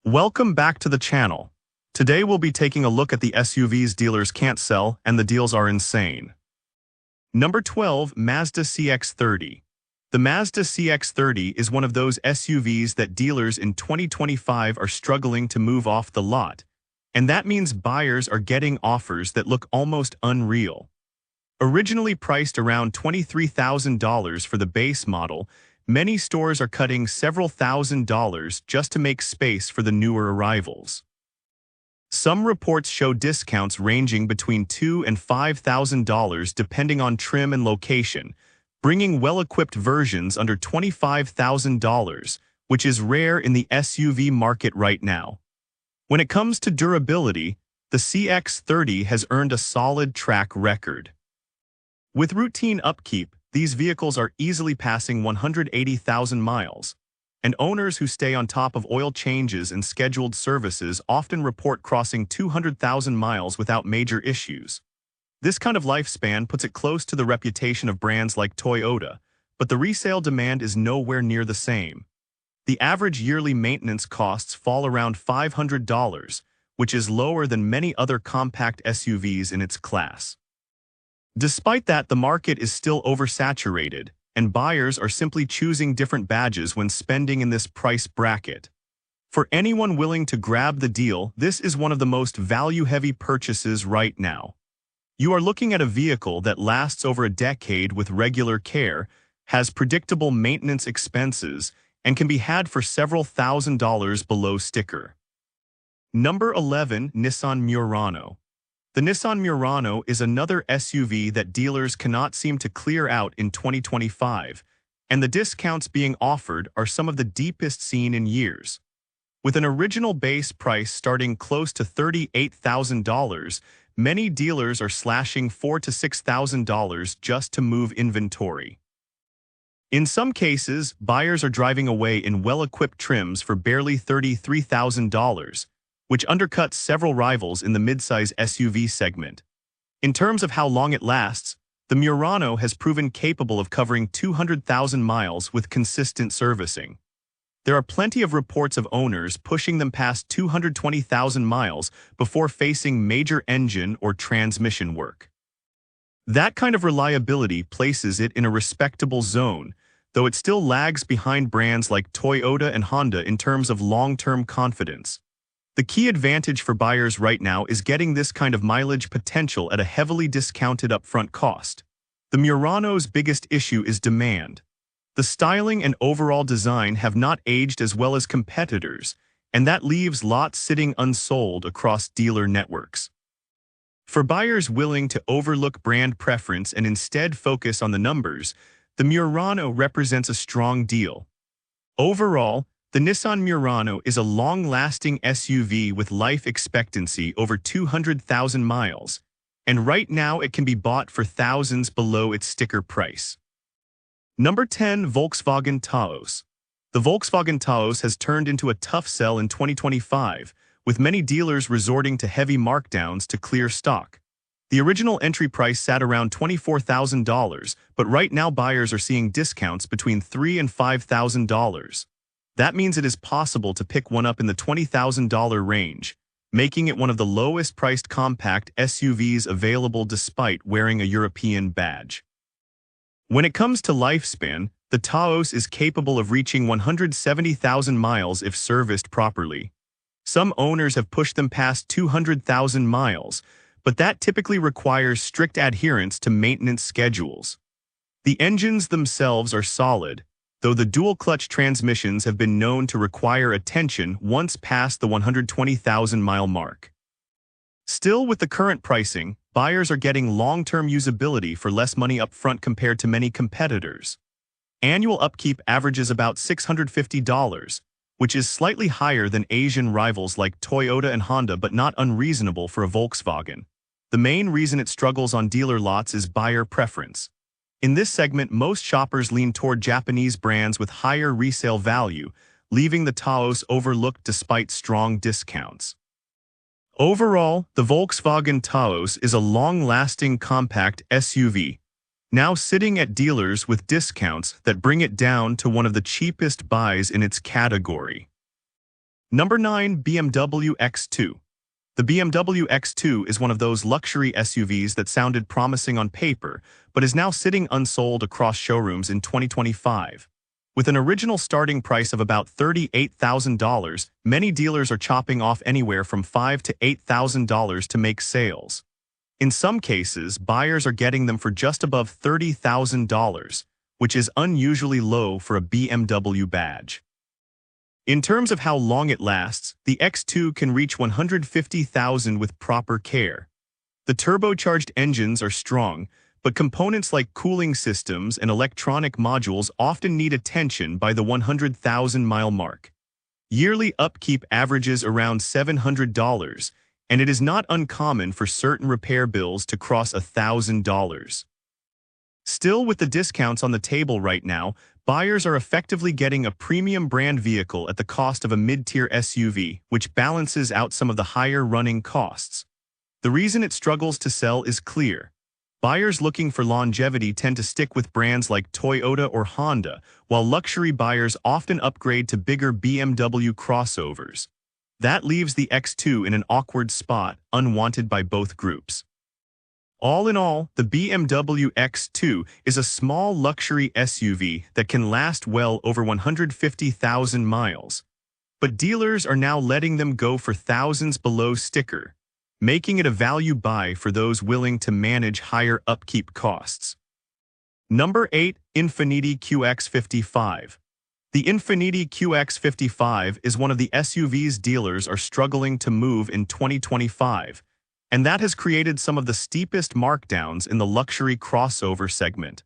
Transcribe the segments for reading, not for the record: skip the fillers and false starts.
Welcome back to the channel. Today we'll be taking a look at the SUVs dealers can't sell and the deals are insane. Number 12. Mazda CX-30. The Mazda CX-30 is one of those SUVs that dealers in 2025 are struggling to move off the lot, and that means buyers are getting offers that look almost unreal. Originally priced around $23,000 for the base model, many stores are cutting several $1,000s just to make space for the newer arrivals. Some reports show discounts ranging between $2,000 and $5,000 depending on trim and location, bringing well-equipped versions under $25,000, which is rare in the SUV market right now. When it comes to durability, the CX-30 has earned a solid track record. With routine upkeep, these vehicles are easily passing 180,000 miles, and owners who stay on top of oil changes and scheduled services often report crossing 200,000 miles without major issues. This kind of lifespan puts it close to the reputation of brands like Toyota, but the resale demand is nowhere near the same. The average yearly maintenance costs fall around $500, which is lower than many other compact SUVs in its class. Despite that, the market is still oversaturated, and buyers are simply choosing different badges when spending in this price bracket. For anyone willing to grab the deal, this is one of the most value-heavy purchases right now. You are looking at a vehicle that lasts over a decade with regular care, has predictable maintenance expenses, and can be had for several $1,000s below sticker. Number 11. Nissan Murano. The Nissan Murano is another SUV that dealers cannot seem to clear out in 2025, and the discounts being offered are some of the deepest seen in years. With an original base price starting close to $38,000, many dealers are slashing $4,000 to $6,000 just to move inventory. In some cases, buyers are driving away in well-equipped trims for barely $33,000, which undercuts several rivals in the midsize SUV segment. In terms of how long it lasts, the Murano has proven capable of covering 200,000 miles with consistent servicing. There are plenty of reports of owners pushing them past 220,000 miles before facing major engine or transmission work. That kind of reliability places it in a respectable zone, though it still lags behind brands like Toyota and Honda in terms of long-term confidence. The key advantage for buyers right now is getting this kind of mileage potential at a heavily discounted upfront cost. The Murano's biggest issue is demand. The styling and overall design have not aged as well as competitors, and that leaves lots sitting unsold across dealer networks. For buyers willing to overlook brand preference and instead focus on the numbers, the Murano represents a strong deal. Overall, the Nissan Murano is a long-lasting SUV with life expectancy over 200,000 miles, and right now it can be bought for thousands below its sticker price. Number 10. Volkswagen Taos. The Volkswagen Taos has turned into a tough sell in 2025, with many dealers resorting to heavy markdowns to clear stock. The original entry price sat around $24,000, but right now buyers are seeing discounts between $3,000 and $5,000. That means it is possible to pick one up in the $20,000 range, making it one of the lowest-priced compact SUVs available despite wearing a European badge. When it comes to lifespan, the Taos is capable of reaching 170,000 miles if serviced properly. Some owners have pushed them past 200,000 miles, but that typically requires strict adherence to maintenance schedules. The engines themselves are solid, though the dual-clutch transmissions have been known to require attention once past the 120,000-mile mark. Still, with the current pricing, buyers are getting long-term usability for less money up front compared to many competitors. Annual upkeep averages about $650, which is slightly higher than Asian rivals like Toyota and Honda but not unreasonable for a Volkswagen. The main reason it struggles on dealer lots is buyer preference. In this segment, most shoppers lean toward Japanese brands with higher resale value, leaving the Taos overlooked despite strong discounts. Overall, the Volkswagen Taos is a long-lasting compact SUV, now sitting at dealers with discounts that bring it down to one of the cheapest buys in its category. Number 9. BMW X2. The BMW X2 is one of those luxury SUVs that sounded promising on paper, but is now sitting unsold across showrooms in 2025. With an original starting price of about $38,000, many dealers are chopping off anywhere from $5,000 to $8,000 to make sales. In some cases, buyers are getting them for just above $30,000, which is unusually low for a BMW badge. In terms of how long it lasts, the X2 can reach 150,000 with proper care. The turbocharged engines are strong, but components like cooling systems and electronic modules often need attention by the 100,000-mile mark. Yearly upkeep averages around $700, and it is not uncommon for certain repair bills to cross $1,000. Still, with the discounts on the table right now, buyers are effectively getting a premium brand vehicle at the cost of a mid-tier SUV, which balances out some of the higher running costs. The reason it struggles to sell is clear. Buyers looking for longevity tend to stick with brands like Toyota or Honda, while luxury buyers often upgrade to bigger BMW crossovers. That leaves the X2 in an awkward spot, unwanted by both groups. All in all, the BMW X2 is a small luxury SUV that can last well over 150,000 miles. But dealers are now letting them go for thousands below sticker, making it a value buy for those willing to manage higher upkeep costs. Number 8. Infiniti QX55. The Infiniti QX55 is one of the SUVs dealers are struggling to move in 2025, and that has created some of the steepest markdowns in the luxury crossover segment.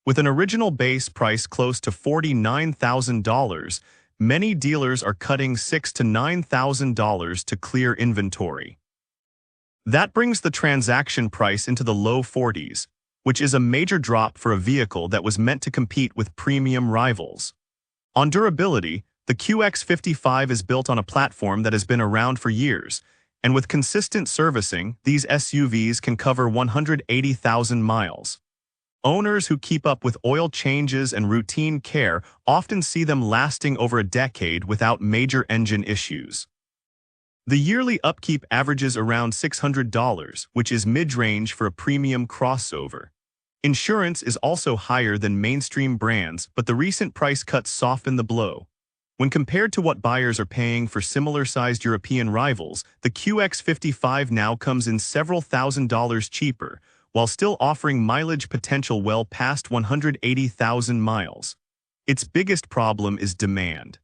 With an original base price close to $49,000, many dealers are cutting $6,000 to $9,000 to clear inventory. That brings the transaction price into the low 40s, which is a major drop for a vehicle that was meant to compete with premium rivals. On durability, the QX55 is built on a platform that has been around for years, and with consistent servicing, these SUVs can cover 180,000 miles. Owners who keep up with oil changes and routine care often see them lasting over a decade without major engine issues. The yearly upkeep averages around $600, which is mid-range for a premium crossover. Insurance is also higher than mainstream brands, but the recent price cuts soften the blow. When compared to what buyers are paying for similar-sized European rivals, the QX55 now comes in several $1,000s cheaper, while still offering mileage potential well past 180,000 miles. Its biggest problem is demand.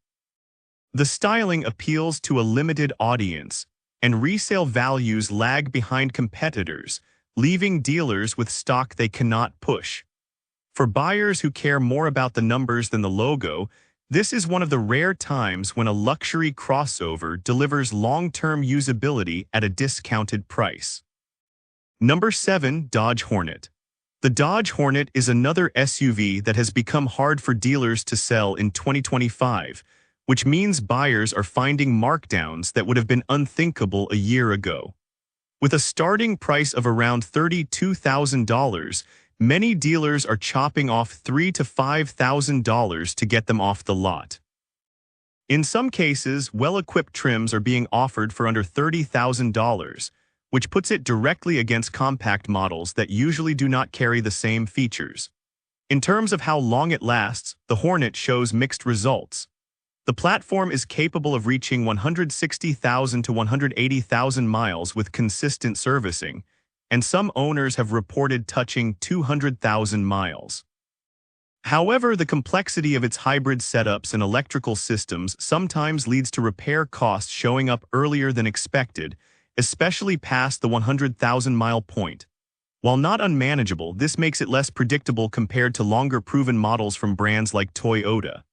The styling appeals to a limited audience, and resale values lag behind competitors, leaving dealers with stock they cannot push. For buyers who care more about the numbers than the logo, this is one of the rare times when a luxury crossover delivers long-term usability at a discounted price. Number 7. Dodge Hornet. The Dodge Hornet is another SUV that has become hard for dealers to sell in 2025, which means buyers are finding markdowns that would have been unthinkable a year ago. With a starting price of around $32,000, many dealers are chopping off $3,000 to $5,000 to get them off the lot. In some cases, well-equipped trims are being offered for under $30,000, which puts it directly against compact models that usually do not carry the same features. In terms of how long it lasts, the Hornet shows mixed results. The platform is capable of reaching 160,000 to 180,000 miles with consistent servicing, and some owners have reported touching 200,000 miles. However, the complexity of its hybrid setups and electrical systems sometimes leads to repair costs showing up earlier than expected, especially past the 100,000-mile point. While not unmanageable, this makes it less predictable compared to longer-proven models from brands like Toyota.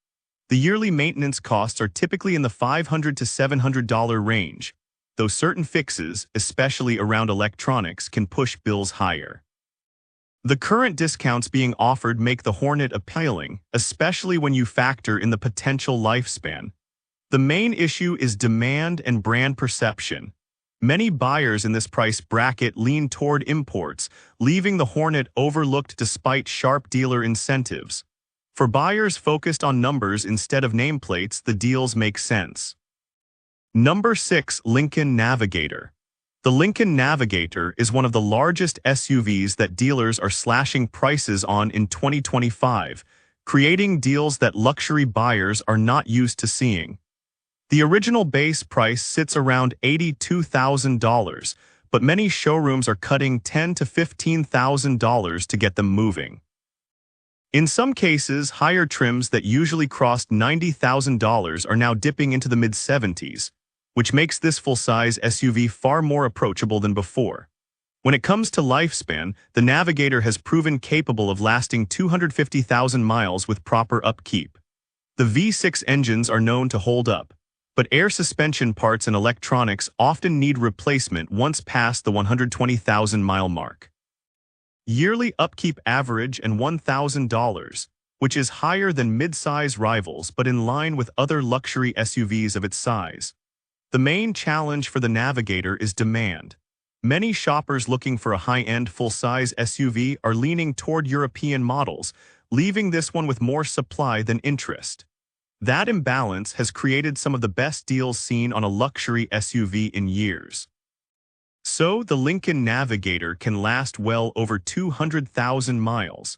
The yearly maintenance costs are typically in the $500 to $700 range, though certain fixes, especially around electronics, can push bills higher. The current discounts being offered make the Hornet appealing, especially when you factor in the potential lifespan. The main issue is demand and brand perception. Many buyers in this price bracket lean toward imports, leaving the Hornet overlooked despite sharp dealer incentives. For buyers focused on numbers instead of nameplates, the deals make sense. Number 6. Lincoln Navigator. The Lincoln Navigator is one of the largest SUVs that dealers are slashing prices on in 2025, creating deals that luxury buyers are not used to seeing. The original base price sits around $82,000, but many showrooms are cutting $10,000 to $15,000 to get them moving. In some cases, higher trims that usually cost $90,000 are now dipping into the mid-70s, which makes this full-size SUV far more approachable than before. When it comes to lifespan, the Navigator has proven capable of lasting 250,000 miles with proper upkeep. The V6 engines are known to hold up, but air suspension parts and electronics often need replacement once past the 120,000-mile mark. Yearly upkeep average and $1,000, which is higher than mid-size rivals but in line with other luxury SUVs of its size. The main challenge for the Navigator is demand. Many shoppers looking for a high-end full-size SUV are leaning toward European models, leaving this one with more supply than interest. That imbalance has created some of the best deals seen on a luxury SUV in years. So, the Lincoln Navigator can last well over 200,000 miles.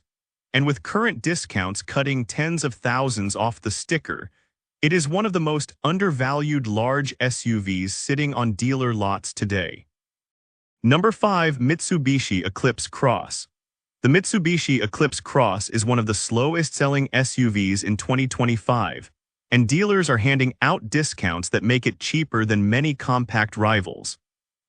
And with current discounts cutting tens of thousands off the sticker, it is one of the most undervalued large SUVs sitting on dealer lots today. Number 5. Mitsubishi Eclipse Cross. The Mitsubishi Eclipse Cross is one of the slowest-selling SUVs in 2025, and dealers are handing out discounts that make it cheaper than many compact rivals.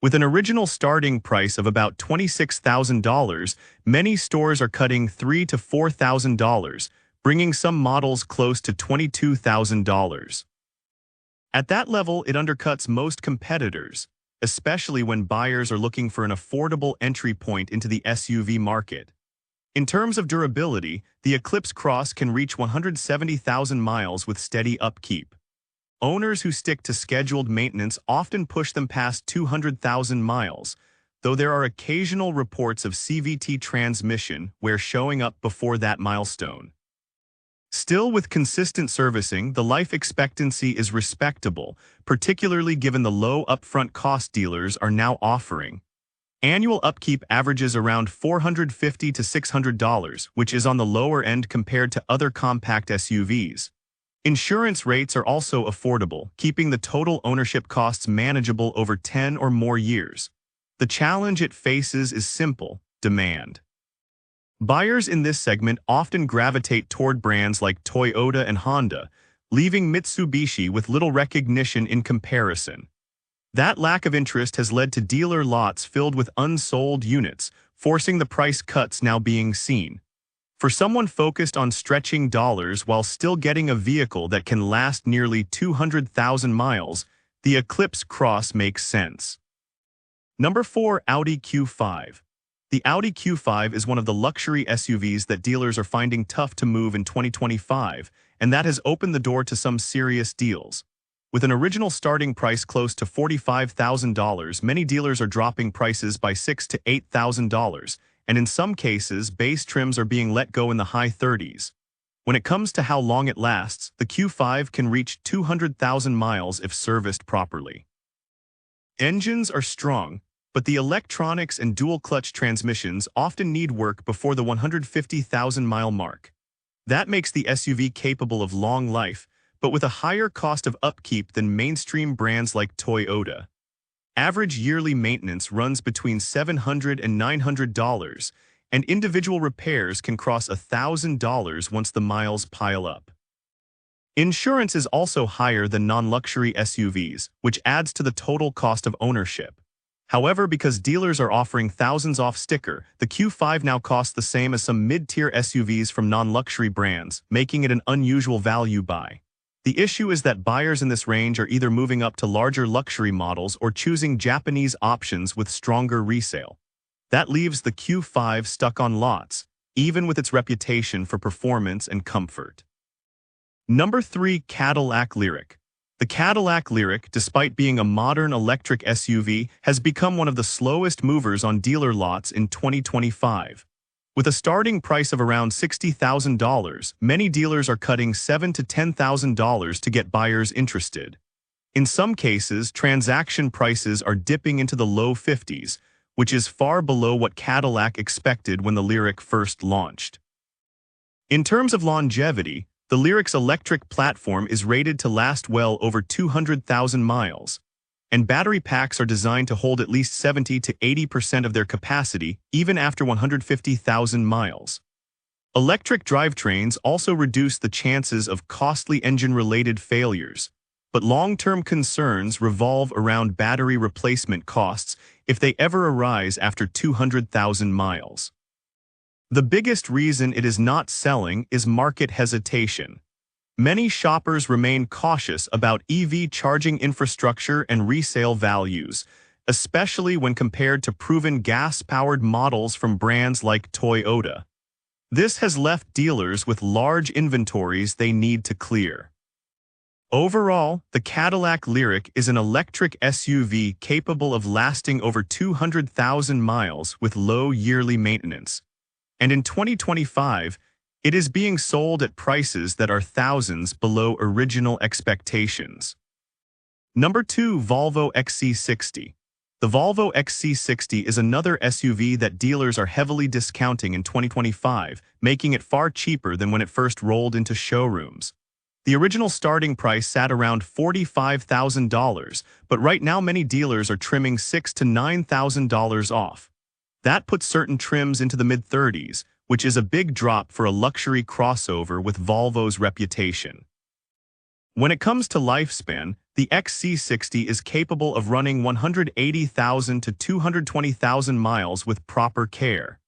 With an original starting price of about $26,000, many stores are cutting $3,000 to $4,000, bringing some models close to $22,000. At that level, it undercuts most competitors, especially when buyers are looking for an affordable entry point into the SUV market. In terms of durability, the Eclipse Cross can reach 170,000 miles with steady upkeep. Owners who stick to scheduled maintenance often push them past 200,000 miles, though there are occasional reports of CVT transmission wear showing up before that milestone. Still, with consistent servicing, the life expectancy is respectable, particularly given the low upfront cost dealers are now offering. Annual upkeep averages around $450 to $600, which is on the lower end compared to other compact SUVs. Insurance rates are also affordable, keeping the total ownership costs manageable over 10 or more years. The challenge it faces is simple: demand. Buyers in this segment often gravitate toward brands like Toyota and Honda, leaving Mitsubishi with little recognition in comparison. That lack of interest has led to dealer lots filled with unsold units, forcing the price cuts now being seen. For someone focused on stretching dollars while still getting a vehicle that can last nearly 200,000 miles, the Eclipse Cross makes sense. Number 4. Audi Q5. The Audi Q5 is one of the luxury SUVs that dealers are finding tough to move in 2025, and that has opened the door to some serious deals. With an original starting price close to $45,000, many dealers are dropping prices by $6,000 to $8,000, and in some cases, base trims are being let go in the high 30s. When it comes to how long it lasts, the Q5 can reach 200,000 miles if serviced properly. Engines are strong, but the electronics and dual-clutch transmissions often need work before the 150,000-mile mark. That makes the SUV capable of long life, but with a higher cost of upkeep than mainstream brands like Toyota. Average yearly maintenance runs between $700 and $900, and individual repairs can cross $1,000 once the miles pile up. Insurance is also higher than non-luxury SUVs, which adds to the total cost of ownership. However, because dealers are offering thousands off sticker, the Q5 now costs the same as some mid-tier SUVs from non-luxury brands, making it an unusual value buy. The issue is that buyers in this range are either moving up to larger luxury models or choosing Japanese options with stronger resale. That leaves the Q5 stuck on lots, even with its reputation for performance and comfort. Number 3. Cadillac Lyriq. The Cadillac Lyriq, despite being a modern electric SUV, has become one of the slowest movers on dealer lots in 2025. With a starting price of around $60,000, many dealers are cutting $7,000 to $10,000 to get buyers interested. In some cases, transaction prices are dipping into the low 50s, which is far below what Cadillac expected when the Lyriq first launched. In terms of longevity, the Lyriq's electric platform is rated to last well over 200,000 miles, and battery packs are designed to hold at least 70 to 80% of their capacity even after 150,000 miles. Electric drivetrains also reduce the chances of costly engine-related failures, but long-term concerns revolve around battery replacement costs if they ever arise after 200,000 miles. The biggest reason it is not selling is market hesitation. Many shoppers remain cautious about EV charging infrastructure and resale values, especially when compared to proven gas-powered models from brands like Toyota. This has left dealers with large inventories they need to clear. Overall, the Cadillac Lyriq is an electric SUV capable of lasting over 200,000 miles with low yearly maintenance. And in 2025, it is being sold at prices that are thousands below original expectations. Number 2. Volvo XC60. The Volvo XC60 is another SUV that dealers are heavily discounting in 2025, making it far cheaper than when it first rolled into showrooms. The original starting price sat around $45,000, but right now many dealers are trimming $6,000 to $9,000 off. That puts certain trims into the mid-30s, which is a big drop for a luxury crossover with Volvo's reputation. When it comes to lifespan, the XC60 is capable of running 180,000 to 220,000 miles with proper care.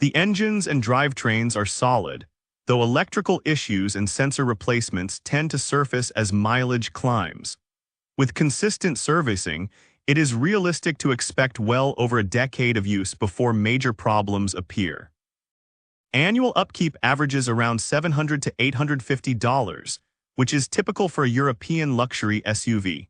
The engines and drivetrains are solid, though electrical issues and sensor replacements tend to surface as mileage climbs. With consistent servicing, it is realistic to expect well over a decade of use before major problems appear. Annual upkeep averages around $700 to $850, which is typical for a European luxury SUV.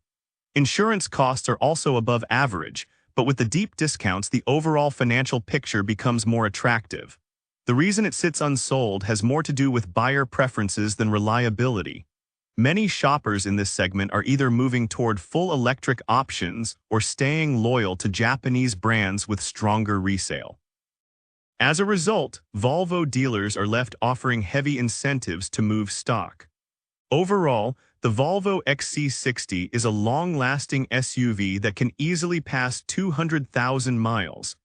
Insurance costs are also above average, but with the deep discounts, the overall financial picture becomes more attractive. The reason it sits unsold has more to do with buyer preferences than reliability. Many shoppers in this segment are either moving toward full electric options or staying loyal to Japanese brands with stronger resale. As a result, Volvo dealers are left offering heavy incentives to move stock. Overall, the Volvo XC60 is a long-lasting SUV that can easily pass 200,000 miles.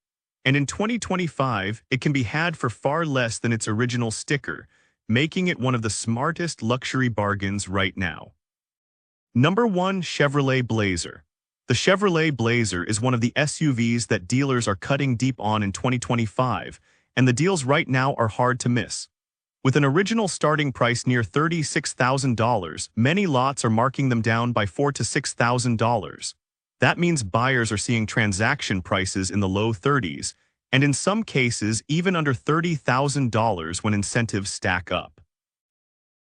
And in 2025, it can be had for far less than its original sticker, making it one of the smartest luxury bargains right now. Number 1. Chevrolet Blazer. The Chevrolet Blazer is one of the SUVs that dealers are cutting deep on in 2025, and the deals right now are hard to miss. With an original starting price near $36,000, many lots are marking them down by $4,000 to $6,000. That means buyers are seeing transaction prices in the low 30s, and in some cases even under $30,000 when incentives stack up.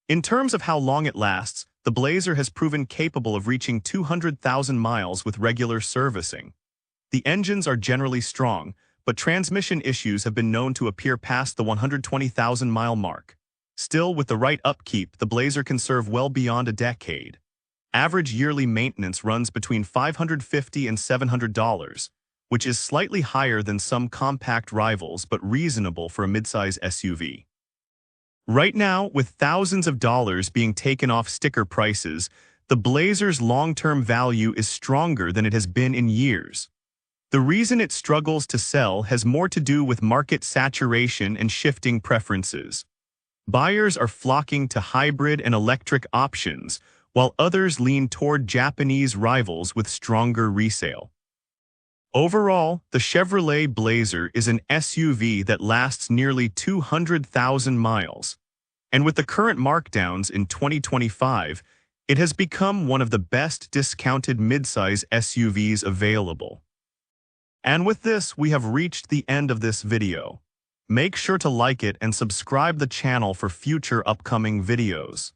In terms of how long it lasts, the Blazer has proven capable of reaching 200,000 miles with regular servicing. The engines are generally strong, but transmission issues have been known to appear past the 120,000-mile mark. Still, with the right upkeep, the Blazer can serve well beyond a decade. Average yearly maintenance runs between $550 and $700, which is slightly higher than some compact rivals but reasonable for a midsize SUV. Right now, with thousands of dollars being taken off sticker prices, the Blazer's long-term value is stronger than it has been in years. The reason it struggles to sell has more to do with market saturation and shifting preferences. Buyers are flocking to hybrid and electric options, while others lean toward Japanese rivals with stronger resale. Overall, the Chevrolet Blazer is an SUV that lasts nearly 200,000 miles. And with the current markdowns in 2025, it has become one of the best discounted midsize SUVs available. And with this, we have reached the end of this video. Make sure to like it and subscribe the channel for future upcoming videos.